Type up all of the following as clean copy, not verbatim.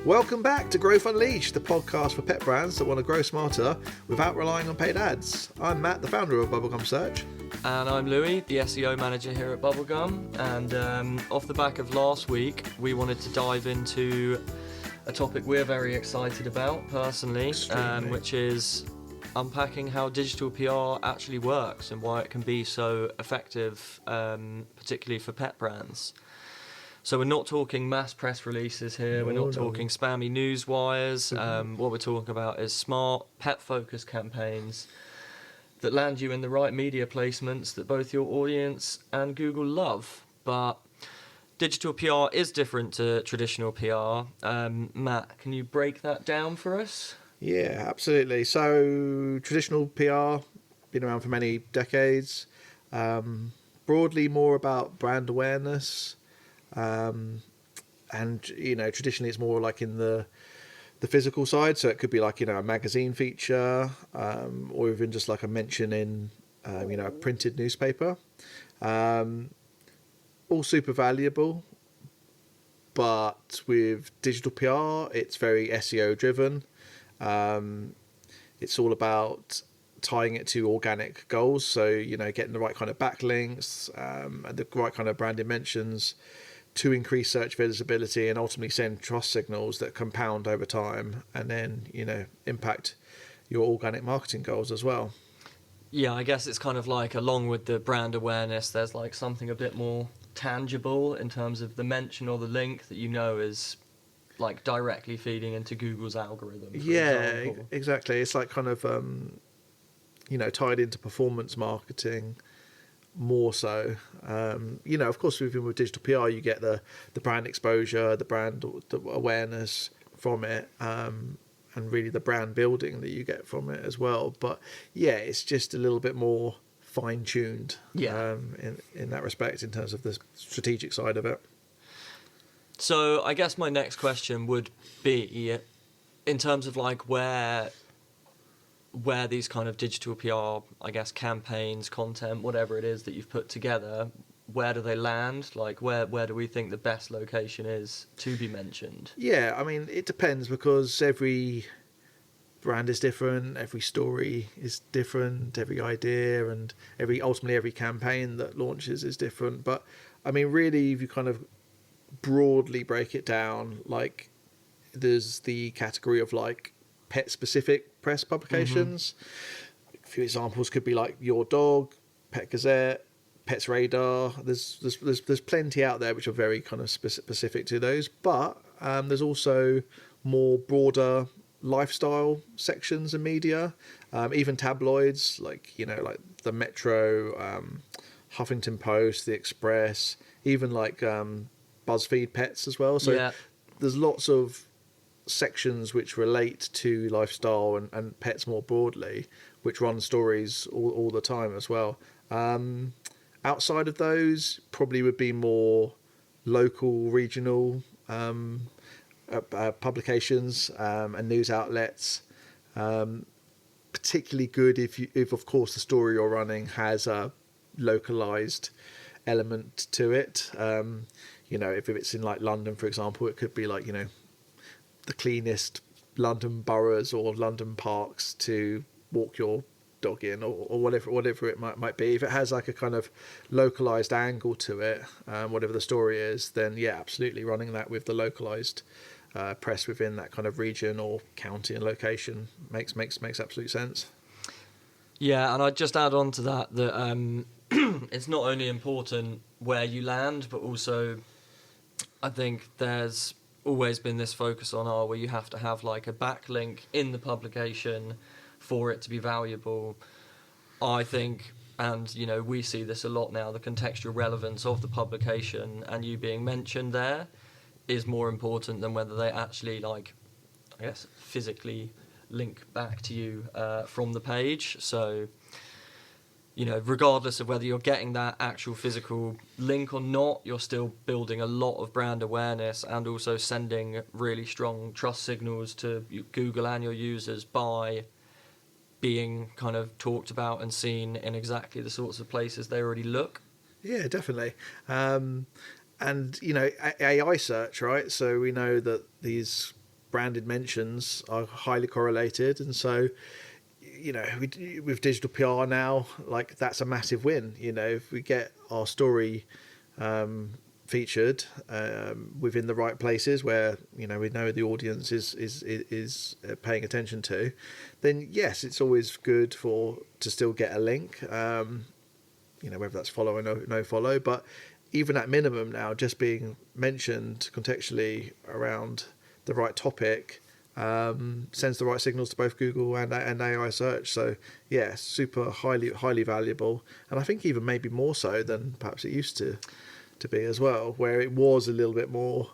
Welcome back to Growth Unleashed, the podcast for pet brands that want to grow smarter without relying on paid ads. I'm Matt, the founder of Bubblegum Search. And I'm Louis, the SEO Manager here at Bubblegum. And off the back of last week, we wanted to dive into a topic we're very excited about personally, which is unpacking how digital PR actually works and why it can be so effective, particularly for pet brands. So we're not talking mass press releases here, we're not talking spammy news wires. What we're talking about is smart, pet-focused campaigns that land you in the right media placements that both your audience and Google love. But digital PR is different to traditional PR. Matt, can you break that down for us? Yeah, absolutely. So traditional PR, been around for many decades. Broadly more about brand awareness. And traditionally it's more like in the physical side, so it could be like a magazine feature, or even just like a mention in a printed newspaper. All super valuable, but with digital PR it's very SEO driven. It's all about tying it to organic goals, so getting the right kind of backlinks and the right kind of branding mentions to increase search visibility and ultimately send trust signals that compound over time and then, impact your organic marketing goals as well. Yeah, I guess it's kind of like along with the brand awareness, there's like something a bit more tangible in terms of the mention or the link that is like directly feeding into Google's algorithm. Exactly. It's like kind of, tied into performance marketing more so. Of course, with digital PR, you get the brand exposure, the awareness from it, and really the brand building that you get from it as well. But yeah, it's just a little bit more fine-tuned in that respect in terms of the strategic side of it. So I guess my next question would be, in terms of like where these kind of digital PR, I guess, campaigns, content, whatever it is that you've put together, where do they land? Like, where do we think the best location is to be mentioned? Yeah, I mean, it depends because every brand is different, every story is different, every idea and ultimately every campaign that launches is different. But, I mean, really, if you kind of broadly break it down, like, there's the category of, like, pet-specific press publications. A few examples could be like Your Dog, Pet Gazette, Pets Radar. There's plenty out there which are very kind of specific to those, but there's also more broader lifestyle sections of media, even tabloids like like the Metro, Huffington Post, the Express, even like BuzzFeed Pets as well. So there's lots of sections which relate to lifestyle and pets more broadly, which run stories all the time as well. Outside of those, probably would be more local, regional publications and news outlets. Particularly good if of course the story you're running has a localized element to it. If it's in like London, for example, it could be like the cleanest London boroughs or London parks to walk your dog in, or whatever it might be. If it has like a kind of localized angle to it, whatever the story is, then yeah, absolutely running that with the localized press within that kind of region or county and location makes absolute sense. Yeah, and I'd just add on to that it's not only important where you land, but also I think there's always been this focus on where you have to have like a backlink in the publication for it to be valuable. I think, and we see this a lot now, the contextual relevance of the publication and you being mentioned there is more important than whether they actually physically link back to you from the page. So regardless of whether you're getting that actual physical link or not, you're still building a lot of brand awareness and also sending really strong trust signals to Google and your users by being kind of talked about and seen in exactly the sorts of places they already look. Yeah, definitely. And AI search, right? So we know that these branded mentions are highly correlated, and so with digital PR now, like that's a massive win. If we get our story featured within the right places where we know the audience is paying attention to, then yes, it's always good to still get a link. Whether that's follow or no follow, but even at minimum now, just being mentioned contextually around the right topic sends the right signals to both Google and AI search. So yeah, super highly valuable, and I think even maybe more so than perhaps it used to be as well, where it was a little bit more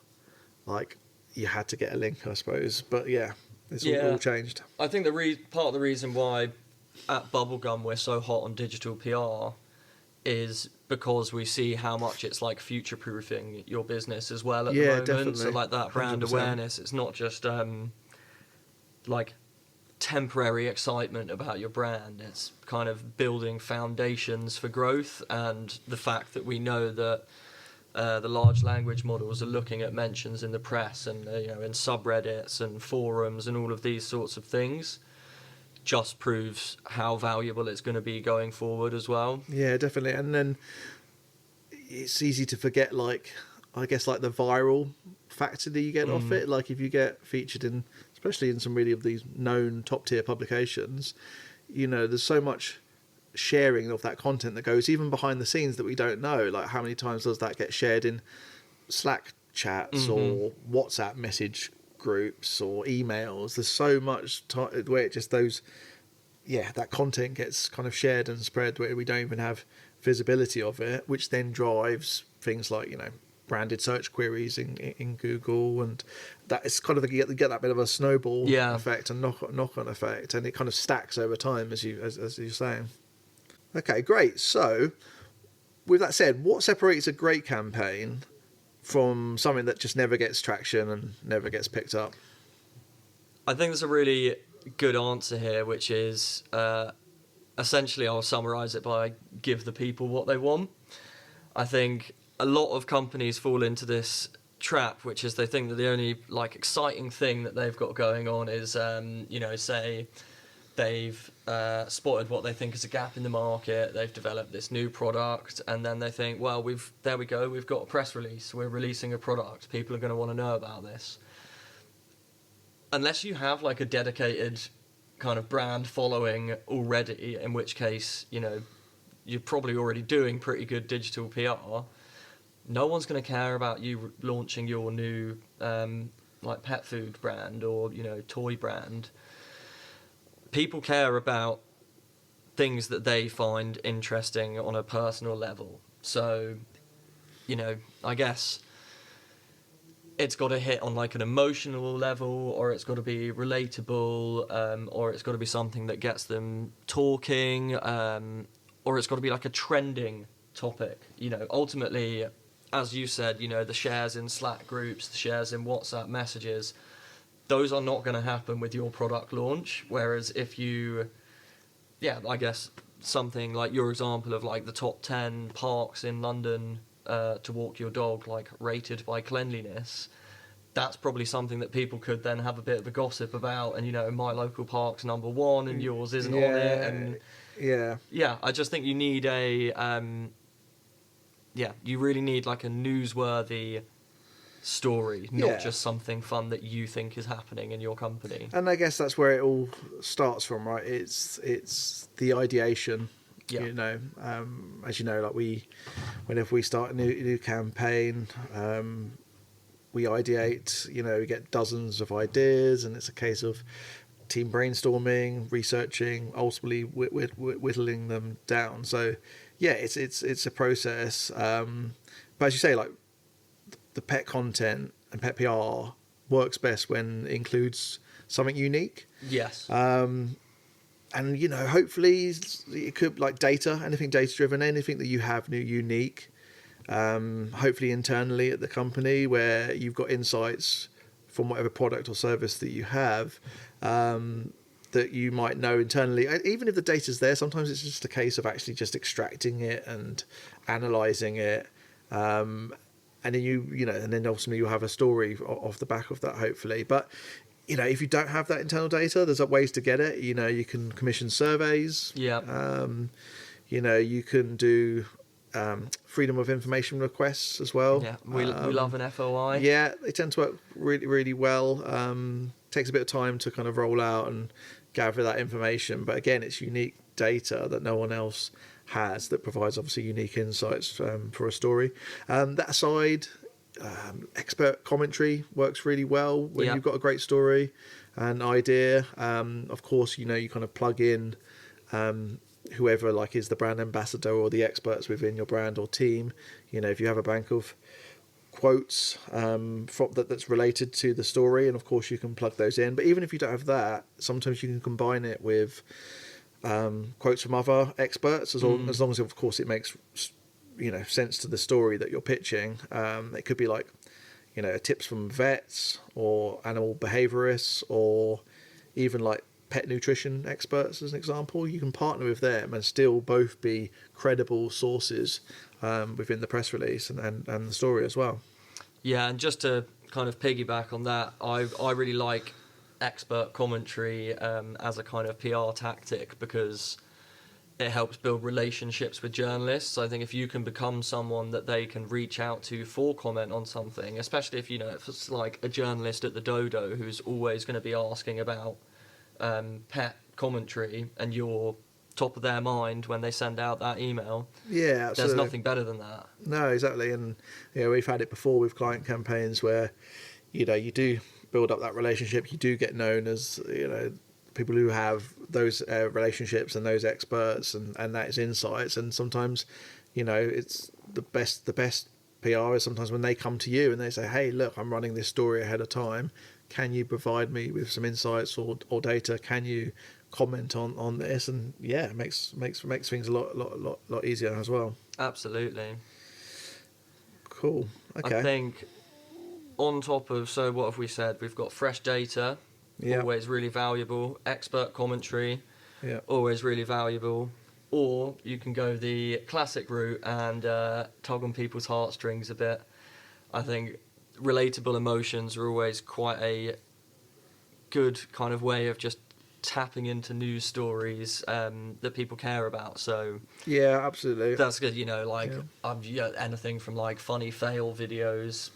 like you had to get a link, I suppose. But yeah, it's all changed. I think part of the reason why at Bubblegum we're so hot on digital PR is because we see how much it's like future-proofing your business as well at the moment. Definitely. So like that brand 100%. awareness, it's not just like temporary excitement about your brand. It's kind of building foundations for growth, and the fact that we know that the large language models are looking at mentions in the press and in subreddits and forums and all of these sorts of things just proves how valuable it's going to be going forward as well. Yeah, definitely. And then it's easy to forget, like, I guess, like the viral factor that you get off it. Like if you get featured in, especially in some really of these known top tier publications, there's so much sharing of that content that goes even behind the scenes that we don't know. Like how many times does that get shared in Slack chats or WhatsApp message groups or emails? There's so much where it just that content gets kind of shared and spread where we don't even have visibility of it, which then drives things like branded search queries in Google, and that it's kind of you get that bit of a snowball effect and knock on effect, and it kind of stacks over time as you're saying. Okay, great. So with that said, what separates a great campaign from something that just never gets traction and never gets picked up? I think there's a really good answer here, which is essentially I'll summarize it by give the people what they want. I think a lot of companies fall into this trap, which is they think that the only exciting thing that they've got going on is say they've spotted what they think is a gap in the market, they've developed this new product, and then they think, well, we've got a press release, we're releasing a product, people are going to want to know about this. Unless you have a dedicated kind of brand following already, in which case you're probably already doing pretty good digital PR, no one's going to care about you launching your new pet food brand or toy brand. People care about things that they find interesting on a personal level. So, I guess it's got to hit on an emotional level, or it's got to be relatable, or it's got to be something that gets them talking, or it's got to be a trending topic. Ultimately, as you said, the shares in Slack groups, the shares in WhatsApp messages, those are not going to happen with your product launch. Whereas if you, I guess something like your example of the top 10 parks in London to walk your dog, rated by cleanliness, that's probably something that people could then have a bit of a gossip about. And, my local park's number one and yours isn't on it. And I just think you need you really need a newsworthy story, not just something fun that you think is happening in your company. And I guess that's where it all starts from, right? It's the ideation. As you know, whenever we start a new campaign, we ideate. We get dozens of ideas, and it's a case of team brainstorming, researching, ultimately whittling them down. So it's a process. But as you say, the pet content and pet PR works best when it includes something unique. Yes. And hopefully it could data, anything data driven, anything that you have new, unique. Hopefully internally at the company where you've got insights from whatever product or service that you have, that you might know internally. Even if the data's there, sometimes it's just a case of actually just extracting it and analyzing it. And then and then ultimately you'll have a story off the back of that, hopefully. But if you don't have that internal data, there's ways to get it. You can commission surveys. Yeah. You can do freedom of information requests as well. Yeah, we love an FOI. Yeah, they tend to work really, really well. Takes a bit of time to kind of roll out and gather that information. But again, it's unique data that no one else has that provides obviously unique insights for a story. That aside, expert commentary works really well when you've got a great story and idea. Of course, you kind of plug in whoever is the brand ambassador or the experts within your brand or team. If you have a bank of quotes that's related to the story, and of course you can plug those in. But even if you don't have that, sometimes you can combine it with quotes from other experts, as long as of course it makes sense to the story that you're pitching. It could be tips from vets or animal behaviorists, or even pet nutrition experts as an example. You can partner with them and still both be credible sources within the press release and the story as well. Yeah, and just to kind of piggyback on that, I really like expert commentary as a kind of PR tactic, because it helps build relationships with journalists. I think if you can become someone that they can reach out to for comment on something, especially if if it's like a journalist at the Dodo who's always going to be asking about pet commentary, and you're top of their mind when they send out that email. Yeah, absolutely. There's nothing better than that. No, exactly. And we've had it before with client campaigns where you do build up that relationship. You do get known as people who have those relationships and those experts and that is insights. And sometimes it's the best PR is sometimes when they come to you and they say, hey, look, I'm running this story ahead of time, can you provide me with some insights or data? Can you comment on this? And yeah, it makes things a lot easier as well. Absolutely. Cool. Okay. I think on top of, so what have we said? We've got fresh data, always really valuable. Expert commentary, always really valuable. Or you can go the classic route and tug on people's heartstrings a bit. I think relatable emotions are always quite a good kind of way of just tapping into news stories that people care about. So yeah, absolutely, that's good. Anything from funny fail videos,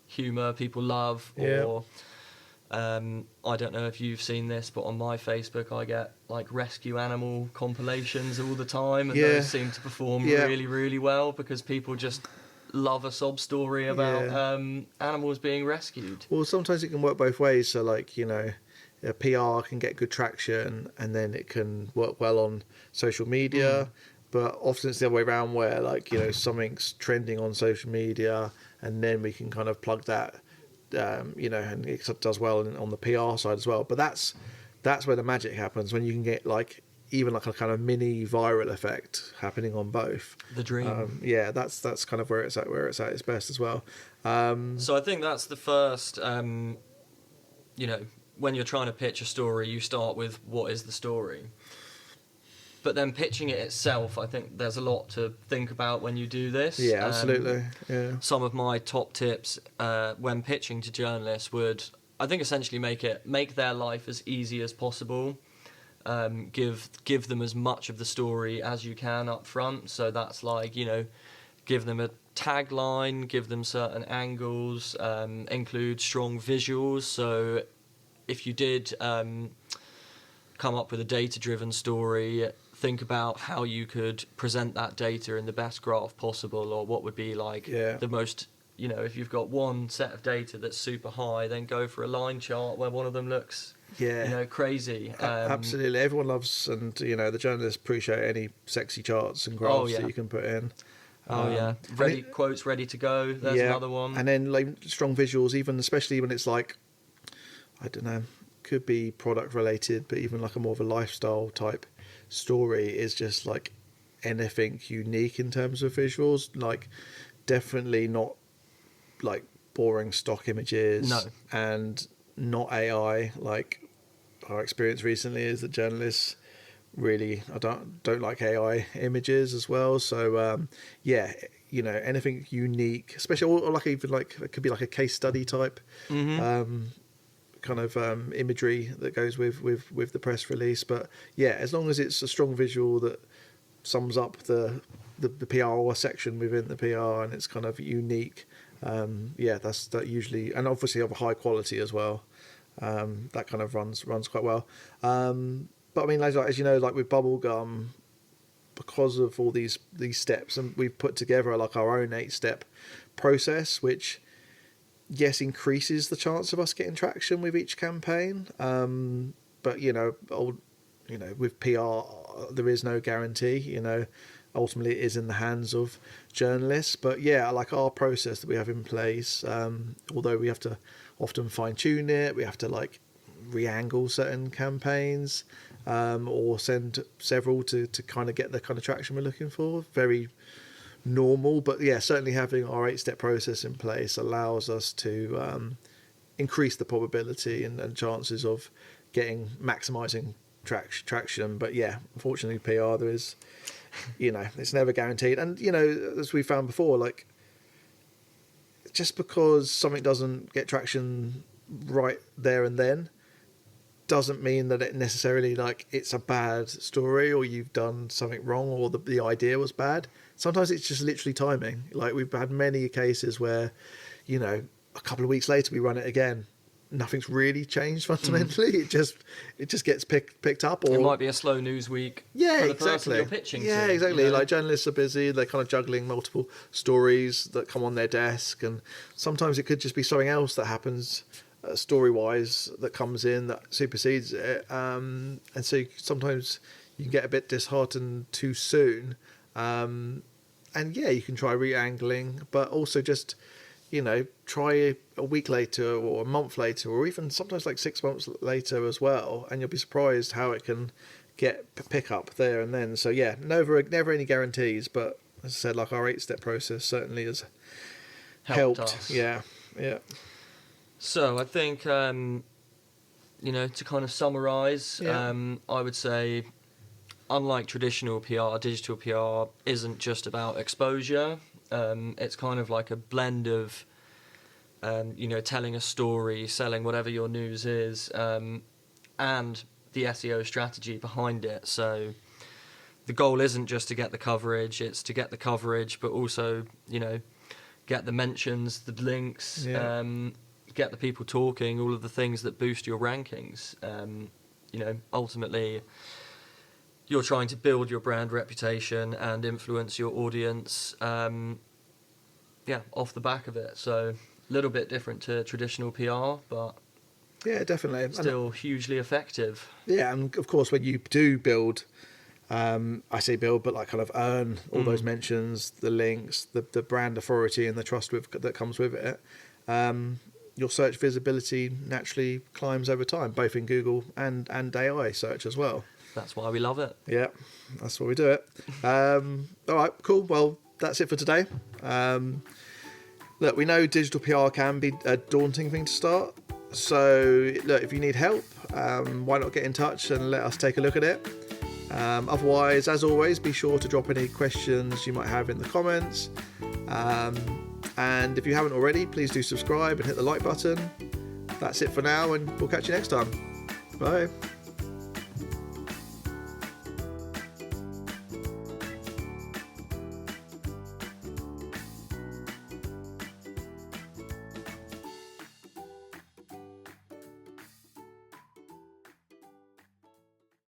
humor people love, or I don't know if you've seen this, but on my Facebook I get rescue animal compilations all the time, and those seem to perform really, really well because people just love a sob story about animals being rescued. Well, sometimes it can work both ways. So PR can get good traction and then it can work well on social media, but often it's the other way around where something's trending on social media and then we can kind of plug that and it does well on the PR side as well. But that's where the magic happens, when you can get even a kind of mini viral effect happening on both. The dream. That's kind of where it's at its best as well. So I think that's the first, when you're trying to pitch a story, you start with what is the story. But then pitching it itself, I think there's a lot to think about when you do this. Yeah, absolutely. Some of my top tips when pitching to journalists would, I think, essentially make their life as easy as possible. Give them as much of the story as you can up front. So that's give them a tagline, give them certain angles, include strong visuals. So if you did come up with a data-driven story, think about how you could present that data in the best graph possible, or what would be the most, if you've got one set of data that's super high, then go for a line chart where one of them looks crazy. Absolutely. Everyone loves, and the journalists appreciate any sexy charts and graphs that you can put in. Quotes ready to go. There's another one. And then strong visuals, especially when it's I don't know, could be product related, but even a more of a lifestyle type story is just anything unique in terms of visuals. Definitely not boring stock images. No. And not AI. Our experience recently is that journalists really don't like AI images as well. So anything unique, especially or even it could be a case study type kind of imagery that goes with the press release. But yeah, as long as it's a strong visual that sums up the PR section within the PR and it's kind of unique, that usually, and obviously of a high quality as well. That kind of runs quite well. But I mean, as you know, like with Bubblegum, because of all these steps, and we've put together like our own 8-step process, which yes increases the chance of us getting traction with each campaign. But with PR, there is no guarantee. Ultimately it is in the hands of journalists. But yeah, like our process that we have in place, although we have to often fine tune it, we have to like re-angle certain campaigns, or send several to kind of get the kind of traction we're looking for. Very normal, but yeah, certainly having our 8-step process in place allows us to increase the probability and chances of maximizing traction. But yeah, unfortunately PR, there is, it's never guaranteed. And as we found before, like just because something doesn't get traction right there and then doesn't mean that it necessarily like it's a bad story or you've done something wrong or the idea was bad. Sometimes it's just literally timing. Like we've had many cases where, a couple of weeks later we run it again. Nothing's really changed fundamentally. It just gets picked up. Or it might be a slow news week. Yeah, for the exactly. person you're pitching yeah, to, exactly. Like journalists are busy. They're kind of juggling multiple stories that come on their desk, and sometimes it could just be something else that happens story-wise that comes in that supersedes it. And so sometimes you can get a bit disheartened too soon. And yeah, you can try re-angling, but also just try a week later or a month later, or even sometimes like 6 months later as well, and you'll be surprised how it can pick up there and then. So yeah, never any guarantees, but as I said, like our 8-step process certainly has helped us. Yeah. So I think to kind of summarize, I would say, unlike traditional PR, digital PR isn't just about exposure. It's kind of like a blend of, telling a story, selling whatever your news is, and the SEO strategy behind it. So the goal isn't just to get the coverage, it's to get the coverage, but also, get the mentions, the links, get the people talking, all of the things that boost your rankings. Ultimately, you're trying to build your brand reputation and influence your audience, off the back of it. So a little bit different to traditional PR, but yeah, definitely still hugely effective. Yeah, and of course when you do build, I say build, but like kind of earn all those mentions, the links, the brand authority and the trust that comes with it, your search visibility naturally climbs over time, both in Google and AI search as well. That's why we love it. Yeah, that's why we do it. All right, cool. Well, that's it for today. Look, we know digital PR can be a daunting thing to start. So, look, if you need help, why not get in touch and let us take a look at it. Otherwise, as always, be sure to drop any questions you might have in the comments. And if you haven't already, please do subscribe and hit the like button. That's it for now, and we'll catch you next time. Bye.